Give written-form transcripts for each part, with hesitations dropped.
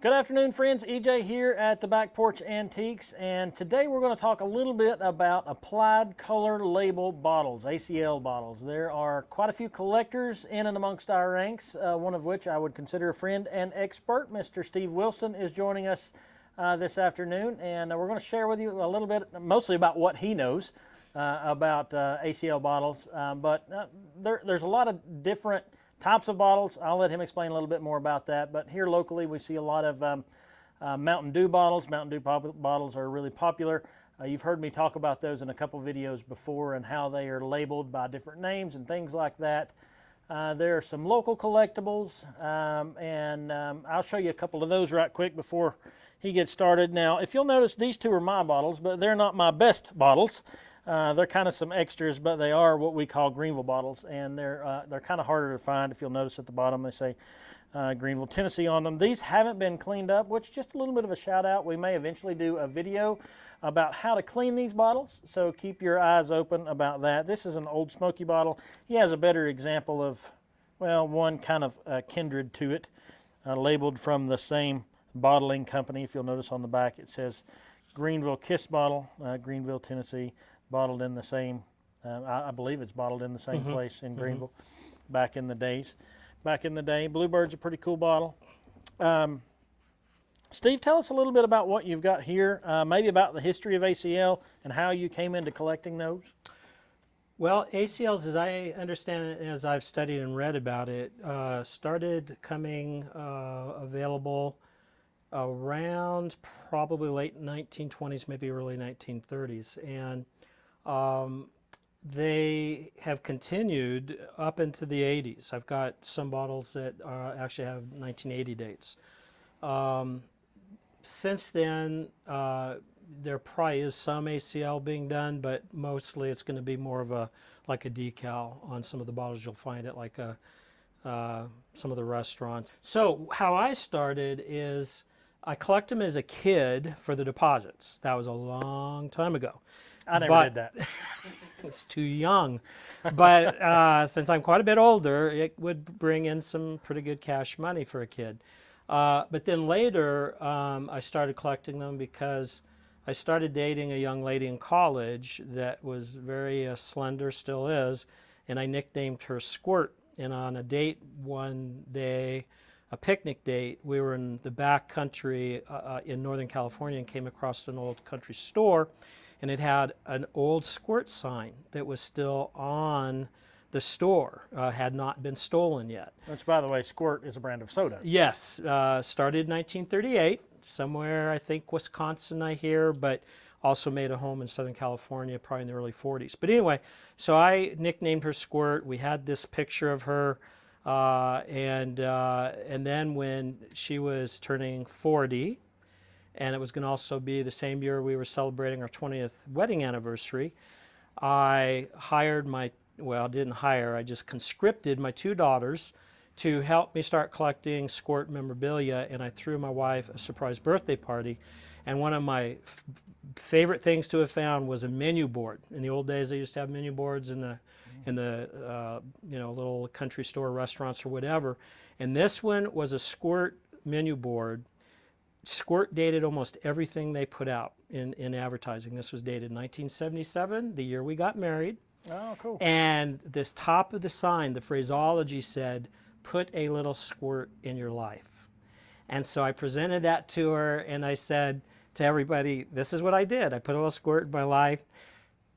Good afternoon, friends. EJ here at the Back Porch Antiques, and today we're going to talk a little bit about applied color label bottles, ACL bottles. There are quite a few collectors in and amongst our ranks, one of which I would consider a friend and expert. Mr. Steve Wilson is joining us this afternoon, and we're going to share with you a little bit, mostly about what he knows about ACL bottles, but there's a lot of different types of bottles. I'll let him explain a little bit more about that. But here locally, we see a lot of Mountain Dew bottles. Mountain Dew bottles are really popular. You've heard me talk about those in a couple videos before and how they are labeled by different names and things like that. There are some local collectibles, and I'll show you a couple of those right quick before he gets started. Now, if you'll notice, these two are my bottles, but they're not my best bottles. They're kind of some extras, but they are what we call Greenville bottles, and they're kind of harder to find. If you'll notice at the bottom, they say Greenville, Tennessee on them. These haven't been cleaned up, which just a little bit of a shout out. We may eventually do a video about how to clean these bottles, so keep your eyes open about that. This is an Old Smoky bottle. He has a better example of, well, one kind of kindred to it, labeled from the same bottling company. If you'll notice on the back, it says Greenville Kiss bottle, Greenville, Tennessee. Bottled in the same, I believe it's bottled in the same place in Greenville back in the days. Back in the day, Bluebird's a pretty cool bottle. Steve, tell us a little bit about what you've got here, maybe about the history of ACL and how you came into collecting those. Well, ACLs, as I understand it, as I've studied and read about it, started coming available around probably late 1920s, maybe early 1930s. And they have continued up into the 80s. I've got some bottles that actually have 1980 dates. Since then, there probably is some ACL being done, but mostly it's going to be more of a like a decal on some of the bottles you'll find at like some of the restaurants. So how I started is I collect them as a kid for the deposits. That was a long time ago. I never did that. It's too young. But since I'm quite a bit older, it would bring in some pretty good cash money for a kid. But then later, I started collecting them because I started dating a young lady in college that was very slender, still is, and I nicknamed her Squirt. And on a date one day, a picnic date, we were in the back country in Northern California and came across an old country store, and it had an old Squirt sign that was still on the store, had not been stolen yet. Which, by the way, Squirt is a brand of soda. Yes, started in 1938, somewhere, I think, Wisconsin, I hear, but also made a home in Southern California, probably in the early 40s. But anyway, so I nicknamed her Squirt. We had this picture of her, and then when she was turning 40, and it was going to also be the same year we were celebrating our 20th wedding anniversary, I hired didn't hire, I just conscripted my two daughters to help me start collecting Squirt memorabilia, and I threw my wife a surprise birthday party. And one of my favorite things to have found was a menu board. In the old days, they used to have menu boards in the little country store restaurants or whatever. And this one was a Squirt menu board. Squirt dated almost everything they put out in advertising. This was dated 1977, the year we got married. Oh, cool. And this top of the sign, the phraseology said, "Put a little Squirt in your life." And so I presented that to her, and I said to everybody, this is what I did. I put a little Squirt in my life.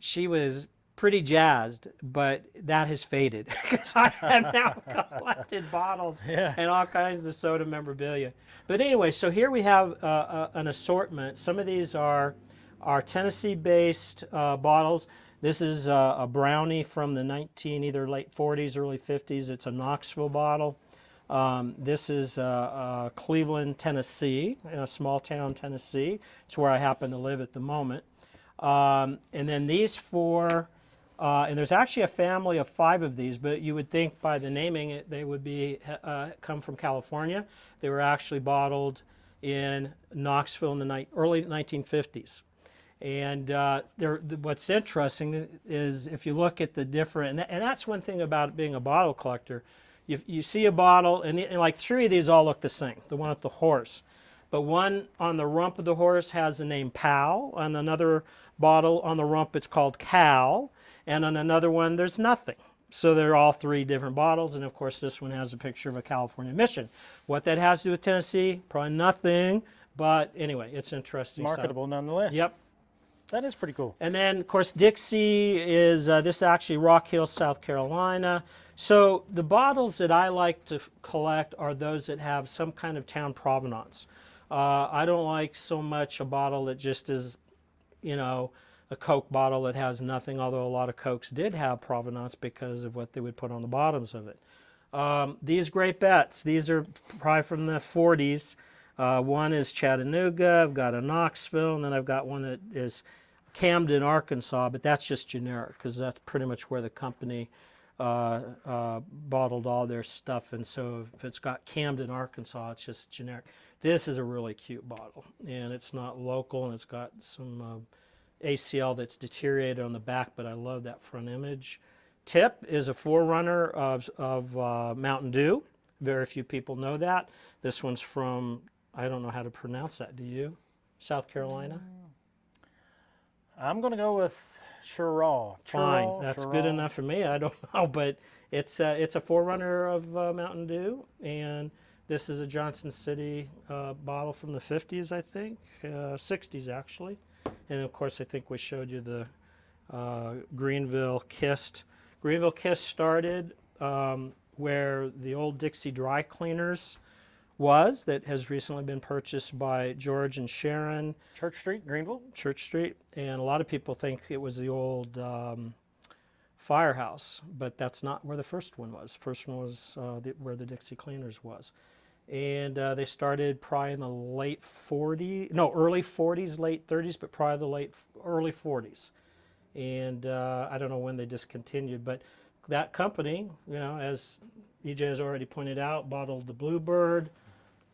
She was pretty jazzed, but that has faded because I have now collected bottles and all kinds of soda memorabilia. But anyway, so here we have an assortment. Some of these are Tennessee-based bottles. This is a Brownie from the either late 40s, early 50s. It's a Knoxville bottle. This is Cleveland, Tennessee, in a small town, Tennessee. It's where I happen to live at the moment. And then these four, and there's actually a family of 5 of these, but you would think by the naming they would be come from California. They were actually bottled in Knoxville in the early 1950s. And what's interesting is if you look at the different, and that's one thing about being a bottle collector. You see a bottle, and like 3 of these all look the same. The one with the horse. but one on the rump of the horse has the name Pal. On another bottle on the rump it's called Cal, and on another one there's nothing. So they're all three different bottles, and of course this one has a picture of a California mission. What that has to do with Tennessee, probably nothing, but anyway, it's interesting. Marketable nonetheless. Yep. That is pretty cool. And then, of course, Dixie is, this is actually Rock Hill, South Carolina. So the bottles that I like to collect are those that have some kind of town provenance. I don't like so much a bottle that just is, you know, a Coke bottle that has nothing, although a lot of Cokes did have provenance because of what they would put on the bottoms of it. These Great Bets, these are probably from the 40s. One is Chattanooga, I've got a Knoxville, and then I've got one that is Camden, Arkansas, but that's just generic because that's pretty much where the company bottled all their stuff. And so if it's got Camden, Arkansas, it's just generic. This is a really cute bottle, and it's not local, and it's got some ACL that's deteriorated on the back, but I love that front image. Tip is a forerunner of Mountain Dew. Very few people know that. This one's from, I don't know how to pronounce that, do you? South Carolina? I'm going to go with Churraw. Fine, that's good enough for me. I don't know, but it's a forerunner of Mountain Dew, and this is a Johnson City bottle from the 50s, I think, 60s actually. And of course, I think we showed you the Greenville Kist. Greenville Kist started where the old Dixie Dry Cleaners was, that has recently been purchased by George and Sharon. Church Street, Greenville? Church Street, and a lot of people think it was the old firehouse, but that's not where the first one was. The first one was where the Dixie Cleaners was. And they started probably in the early 40s, late 30s, but probably the early 40s. And I don't know when they discontinued, but that company, you know, as EJ has already pointed out, bottled the Bluebird,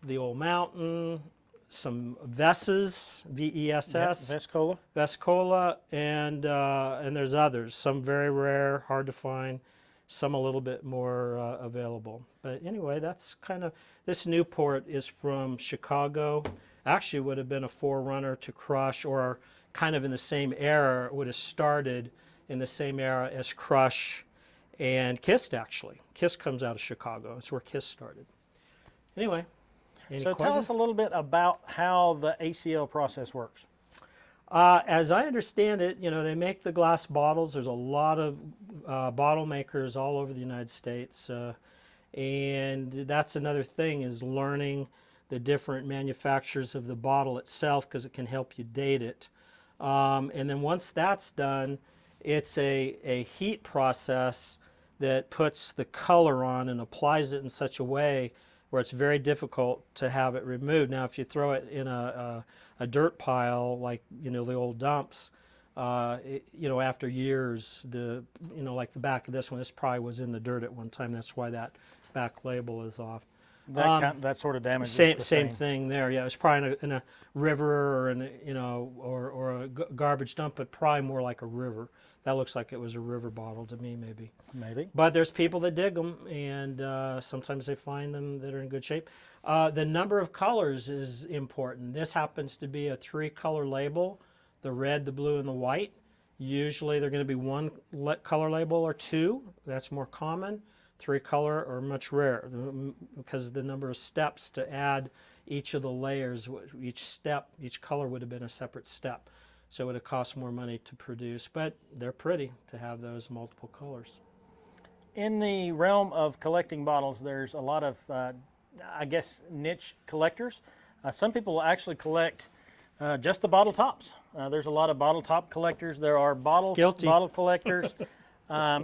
the Old Mountain, some Vesses, V-E-S-S. Yep, Vescola. Vescola, and there's others. Some very rare, hard to find, some a little bit more available. But anyway, that's kind of, this Newport is from Chicago. Actually would have been a forerunner to Crush, or kind of in the same era, would have started in the same era as Crush and Kist, actually. Kist comes out of Chicago. It's where Kist started. Anyway. So tell us a little bit about how the ACL process works. As I understand it, you know, they make the glass bottles. There's a lot of bottle makers all over the United States. And that's another thing, is learning the different manufacturers of the bottle itself, because it can help you date it. And then once that's done, it's a heat process that puts the color on and applies it in such a way where it's very difficult to have it removed. Now, if you throw it in a dirt pile, like, you know, the old dumps, you know, after years, like the back of this one, this probably was in the dirt at one time. That's why that back label is off. That sort of damage. Same thing there. Yeah, it's probably in a river, or in a, you know, or a garbage dump, but probably more like a river. That looks like it was a river bottle to me, maybe. Maybe. But there's people that dig them, and sometimes they find them that are in good shape. The number of colors is important. This happens to be a 3-color label: the red, the blue, and the white. Usually they're going to be 1 color label or 2. That's more common. 3-color or much rarer, because of the number of steps to add each of the layers. Each color would have been a separate step, so it would have cost more money to produce, but they're pretty to have those multiple colors. In the realm of collecting bottles, there's a lot of, I guess, niche collectors. Some people actually collect just the bottle tops. There's a lot of bottle top collectors. There are bottle collectors.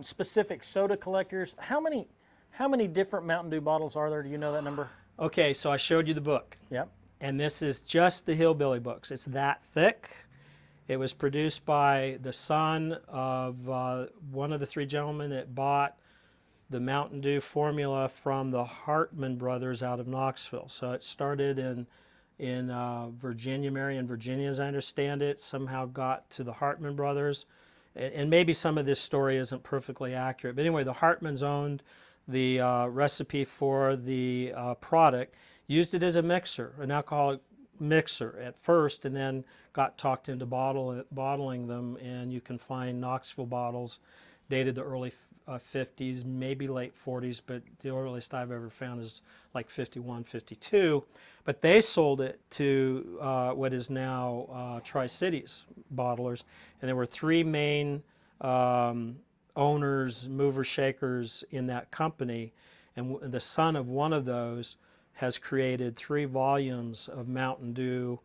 Specific soda collectors. How many different Mountain Dew bottles are there? Do you know that number? Okay, so I showed you the book. Yep. And this is just the Hillbilly books. It's that thick. It was produced by the son of one of the 3 gentlemen that bought the Mountain Dew formula from the Hartman brothers out of Knoxville. So it started in Virginia, Marion, Virginia, as I understand it. Somehow got to the Hartman brothers. And maybe some of this story isn't perfectly accurate. But anyway, the Hartmans owned the recipe for the product, used it as a mixer, an alcoholic mixer at first, and then got talked into bottling them. And you can find Knoxville bottles dated the early 50s, maybe late 40s, but the earliest I've ever found is like 51, 52. But they sold it to what is now Tri-Cities bottlers, and there were three main owners, movers, shakers in that company, and the son of one of those has created 3 volumes of Mountain Dew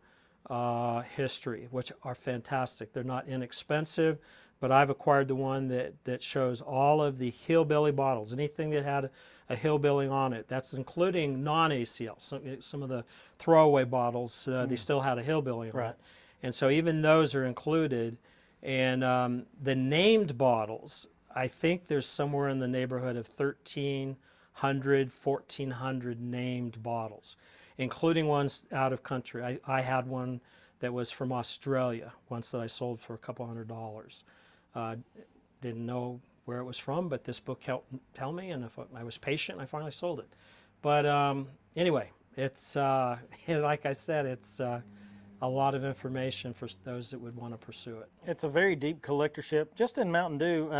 history, which are fantastic. They're not inexpensive, but I've acquired the one that shows all of the hillbilly bottles, anything that had a hillbilly on it. That's including non-ACL. Some of the throwaway bottles, they still had a hillbilly on it. And so even those are included. And the named bottles, I think there's somewhere in the neighborhood of 1,300, 1,400 named bottles, including ones out of country. I had one that was from Australia once that I sold for a couple $100. Didn't know where it was from, but this book helped tell me, and if I was patient, I finally sold it. But anyway, it's like I said, it's a lot of information for those that would want to pursue it. It's a very deep collectorship. Just in Mountain Dew,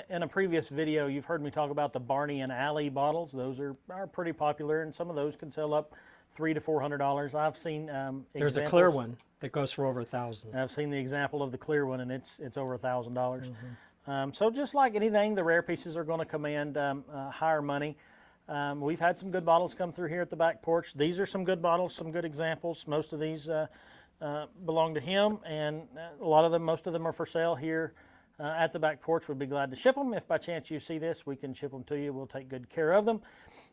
in a previous video, you've heard me talk about the Barney and Alley bottles. Those are pretty popular, and some of those can sell up $300 to $400. I've seen there's a clear one that goes for over $1,000. I've seen the example of the clear one, and it's over $1,000. So just like anything, the rare pieces are going to command higher money. We've had some good bottles come through here at the back porch. These are some good bottles, some good examples. Most of these belong to him, and most of them are for sale here at the back porch. We'd be glad to ship them. If by chance you see this, we can ship them to you. We'll take good care of them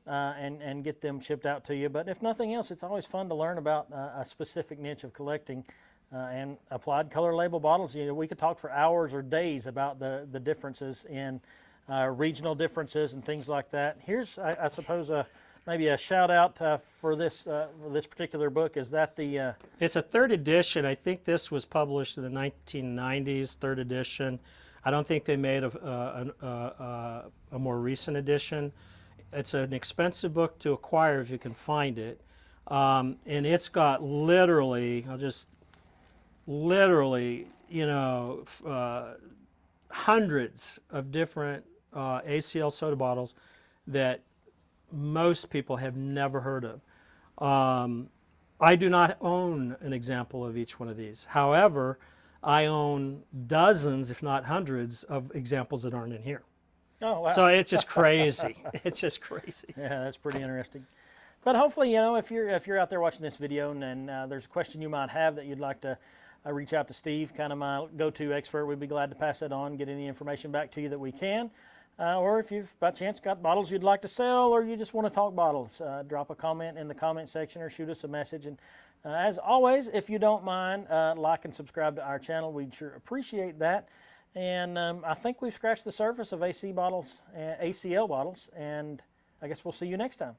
and get them shipped out to you. But if nothing else, it's always fun to learn about a specific niche of collecting and applied color label bottles. You know, we could talk for hours or days about the differences in regional differences and things like that. Here's, I suppose, maybe a shout out for this particular book. Is that the? It's a 3rd edition. I think this was published in the 1990s, 3rd edition. I don't think they made a more recent edition. It's an expensive book to acquire if you can find it, and it's got literally, you know, hundreds of different ACL soda bottles that most people have never heard of. I do not own an example of each one of these. However, I own dozens, if not hundreds, of examples that aren't in here. Oh, wow. So it's just crazy. It's just crazy. Yeah, that's pretty interesting. But hopefully, you know, if you're out there watching this video and there's a question you might have that you'd like to reach out to Steve, kind of my go-to expert, we'd be glad to pass that on, get any information back to you that we can. Or if you've by chance got bottles you'd like to sell, or you just want to talk bottles, drop a comment in the comment section or shoot us a message. And as always, if you don't mind, like and subscribe to our channel. We'd sure appreciate that. And I think we've scratched the surface of ACL bottles, and I guess we'll see you next time.